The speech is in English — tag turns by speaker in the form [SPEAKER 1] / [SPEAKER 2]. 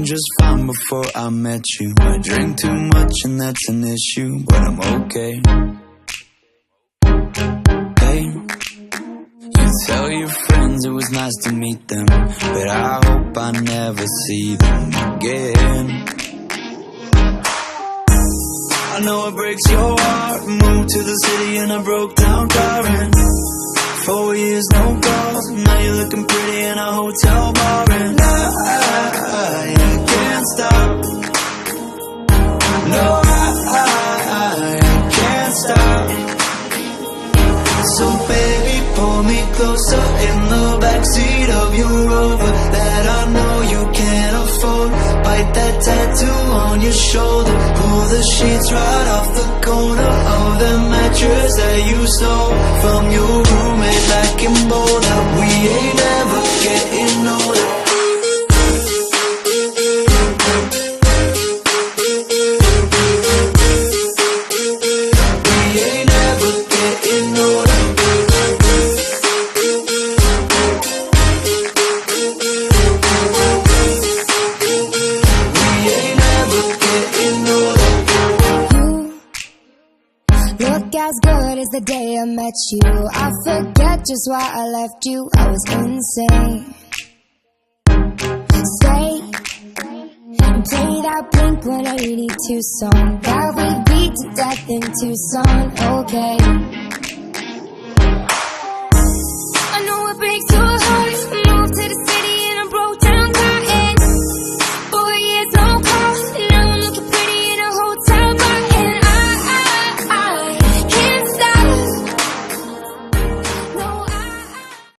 [SPEAKER 1] doing just fine before I met you. I drink too much and that's an issue, but I'm okay. Hey, you tell your friends it was nice to meet them, but I hope I never see them again. I know it breaks your heart. Moved to the city in a broke down car, and 4 years no calls. Now you're looking pretty in a hotel bar, and I can't stop. No, I can't stop. So baby, pull me closer in the backseat of your Rover that I know you can't afford. Bite that tattoo on your shoulder. Pull the sheets right off the corner of the mattress that you stole from your roommate back in Boulder. We ain't never getting older.
[SPEAKER 2] Look as good as the day I met you. I forget just why I left you. I was insane. Stay and play that Blink-182 song that we beat to death in Tucson. Okay.